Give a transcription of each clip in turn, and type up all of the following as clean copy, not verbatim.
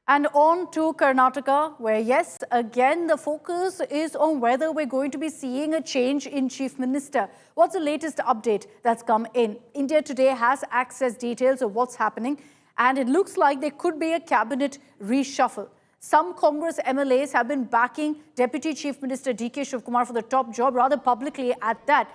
And on to Karnataka, where, yes, again, the focus is on whether we're going to be seeing a change in Chief Minister. What's the latest update that's come in? India Today has access details of what's happening, and it looks like there could be a cabinet reshuffle. Some Congress MLAs have been backing Deputy Chief Minister D.K. Shivakumar for the top job, rather publicly at that,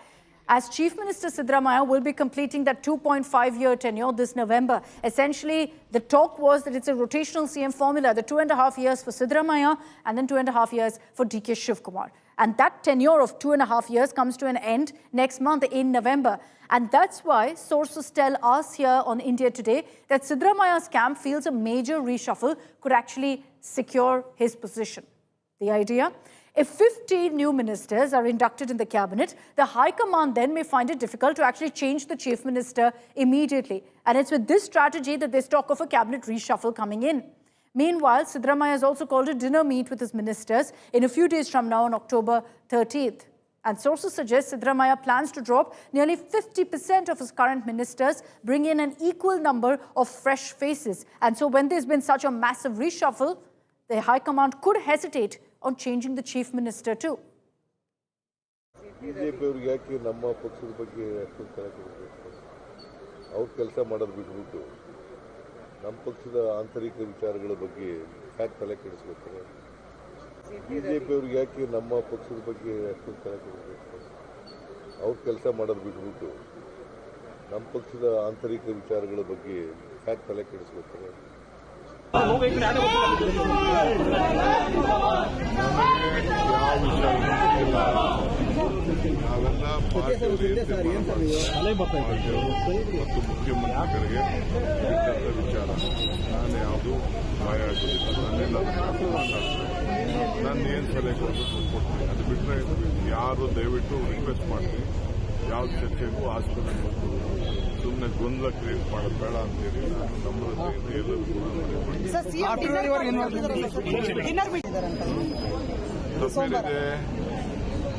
as Chief Minister Siddaramaiah will be completing that 2.5-year tenure this November. Essentially, the talk was that it's a rotational CM formula, the 2.5 years for Siddaramaiah and then 2.5 years for D.K. Shivakumar. And that tenure of 2.5 years comes to an end next month in November. And that's why sources tell us here on India Today that Siddaramaiah's camp feels a major reshuffle could actually secure his position. The idea? If 15 new ministers are inducted in the cabinet, the High Command then may find it difficult to actually change the Chief Minister immediately. And it's with this strategy that there's talk of a cabinet reshuffle coming in. Meanwhile, Siddaramaiah has also called a dinner meet with his ministers in a few days from now on October 13th. And sources suggest Siddaramaiah plans to drop nearly 50% of his current ministers, bring in an equal number of fresh faces. And so when there's been such a massive reshuffle, the High Command could hesitate on changing the Chief Minister too. ನಮ್ಮ ಪಕ್ಷದ ಆಂತರಿಕ ವಿಚಾರಗಳ ಬಗ್ಗೆ ಯಾಕೆ ತಲೆ ಕೆಡಿಸ್ಕೊತಾರೆ? ಬಿಜೆಪಿಯವ್ರಿಗೆ ಯಾಕೆ ನಮ್ಮ ಪಕ್ಷದ ಬಗ್ಗೆ ಅಷ್ಟೊಂದು ತಲೆ ಕೆಡಿಸ್ಬೇಕು? ಅವ್ರ ಕೆಲಸ ಮಾಡೋದು ಬಿಟ್ಬಿಟ್ಟು ನಮ್ಮ ಪಕ್ಷದ ಆಂತರಿಕ ವಿಚಾರಗಳ ಬಗ್ಗೆ ಯಾಕೆ ತಲೆ ಕೆಡಿಸ್ಕೊತಾರೆ? ನಾವೆಲ್ಲ ಮತ್ತು ಮುಖ್ಯಮಂತ್ರಿಗಳಿಗೆ ವಿಚಾರ ನಾನು ಯಾವುದು ಭಯ ಆಗೋದಿಲ್ಲ. ನಾನು ಏನು ಸಲಹೆ ಕೊಡಬೇಕು ಕೊಡ್ತೀನಿ. ಅದು ಬಿಟ್ಟರೆ ಯಾರು ದಯವಿಟ್ಟು ರಿಕ್ವೆಸ್ಟ್ ಮಾಡ್ತೀನಿ, ಯಾವ ಚರ್ಚೆಗೂ ಆಸ್ಪತ್ರೆ ಸುಮ್ಮನೆ ಗೊಂದಲ ಕ್ರಿಯೇಟ್ ಮಾಡೋದು ಬೇಡ ಅಂತೇಳಿ ನಾನು ನಮ್ರತೆಯಿಂದ ಎಲ್ಲರಿಗೂ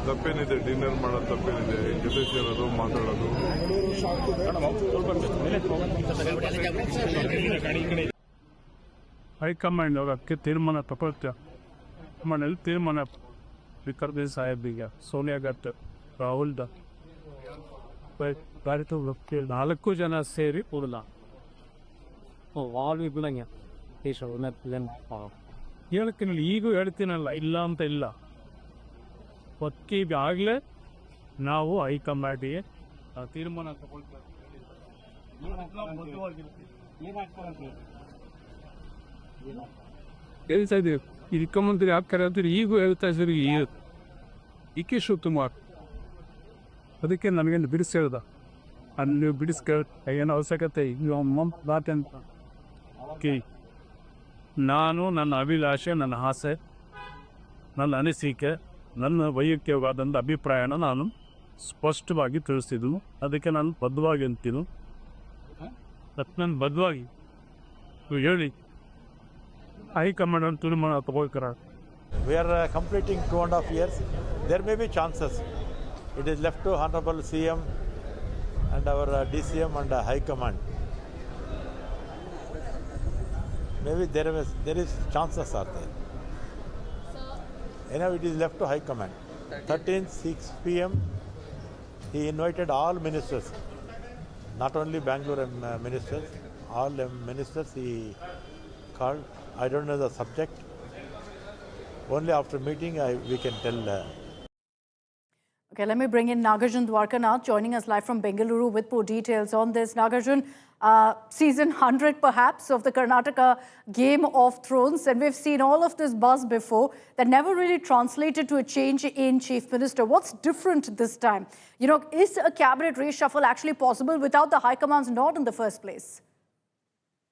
ತಪ್ಪೇನಿದೆ. ಡಿನ್ನರ್ ಮಾಡೋದು ತಪ್ಪೇನಿದೆ, ಜೊತೆ ಸೇರೋದು ಮಾತಾಡೋದು. ಹೈಕಮಾಂಡ್ ಅವಕ್ಕೆ ತೀರ್ಮಾನ ತಗೊಳ್ತೇವೆ. ಹೈಕಮಾಂಡಲ್ಲಿ ತೀರ್ಮಾನ ವಿಕರ್ದೇ ಸಾಹೇಬಿಗೆ, ಸೋನಿಯಾ ಗಾಂಧಿ, ರಾಹುಲ್ ನಾಲ್ಕು ಜನ ಸೇರಿ ಕೊಡಲ್ಲ. ಹೇಳ್ತೀನಿ, ಈಗೂ ಹೇಳ್ತೀನಲ್ಲ, ಇಲ್ಲ ಅಂತ ಇಲ್ಲ. ಆಗಲೇ ನಾವು ಹೈಕಮಾಂಡಿಗೆ ತೀರ್ಮಾನ ತಗೊಳ್ತೇವೆ. ಹೇಳ್ತಾ ಇದ್ದೀವಿ, ಈ ಮುಖ್ಯಮಂತ್ರಿ ಆಗ್ತಾರೆ ಅಂತ ಈಗೂ ಹೇಳ್ತಾ ಇದ್ದೀರಿ. ಡಿ.ಕೆ. ಶಿವಕುಮಾರ್ ಅದಕ್ಕೆ ನನಗೇನು ಬಿಡಿಸಿ ಹೇಳ್ದ, ಅಲ್ಲಿ ನೀವು ಏನು ಅವಶ್ಯಕತೆ ಅಂತ. ನಾನು ನನ್ನ ಅಭಿಲಾಷೆ, ನನ್ನ ಆಸೆ, ನನ್ನ ಅನಿಸಿಕೆ, ನನ್ನ ವೈಯಕ್ತಿಕವಾದಂಥ ಅಭಿಪ್ರಾಯನ ನಾನು ಸ್ಪಷ್ಟವಾಗಿ ತಿಳಿಸ್ತಿದ್ದು. ಅದಕ್ಕೆ ನಾನು ಬದ್ಧವಾಗಿ ಅಂತೀನಿ. ನಾನು ಬದ್ಧವಾಗಿ ಹೇಳಿ ಹೈಕಮಾಂಡ್ ಅಂತ ತೀರ್ಮಾನ ತಗೋಳ್ತಾರ. We are completing 2.5 years. There may be chances. It is left to Honorable CM and our DCM and High Command. Maybe there is chances are there. Anyhow, it is left to High Command. 13th, 6 p.m. he invited all ministers, not only Bengaluru ministers, all ministers he called. I don't know the subject. Only after meeting we can tell. Okay, let me bring in Nagarjun Dwarkanath joining us live from Bengaluru with more details on this. Nagarjun, season 100 perhaps of the Karnataka Game of Thrones, and we've seen all of this buzz before that never really translated to a change in Chief Minister. What's different this time? You know, is a cabinet reshuffle actually possible without the High Command's nod in the first place?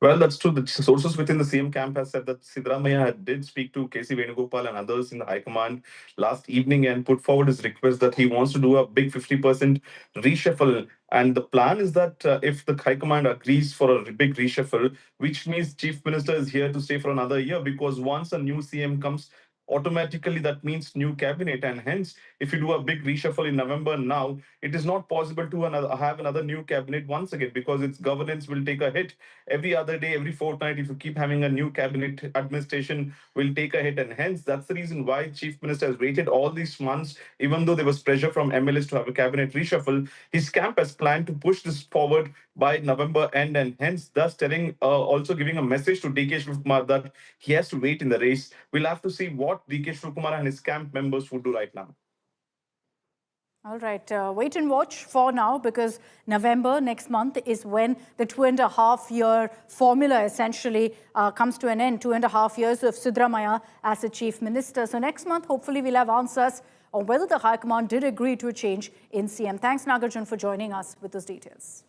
Well, that's true. The sources within the same camp has said that Siddaramaiah did speak to K.C. Venugopal and others in the High Command last evening and put forward his request that he wants to do a big 50% reshuffle. And the plan is that if the High Command agrees for a big reshuffle, which means Chief Minister is here to stay for another year, because once a new CM comes, automatically that means new cabinet. And hence, if you do a big reshuffle in November now, it is not possible to have another new cabinet once again, because its governance will take a hit every other day, every fortnight. If you keep having a new cabinet, administration will take a hit. And hence, that's the reason why Chief Minister has waited all these months, even though there was pressure from MLAs to have a cabinet reshuffle. His camp has planned to push this forward by November end, and hence thus telling, also giving a message to D.K. Shivakumar that he has to wait in the race. We'll have to see what D.K. Shivakumar and his camp members would do right now. All right, wait and watch for now, because November next month is when the 2.5-year formula essentially comes to an end. 2.5 years of Siddaramaiah as the Chief Minister. So next month, hopefully we'll have answers on whether the High Command did agree to a change in CM. Thanks, Nagarjun, for joining us with those details.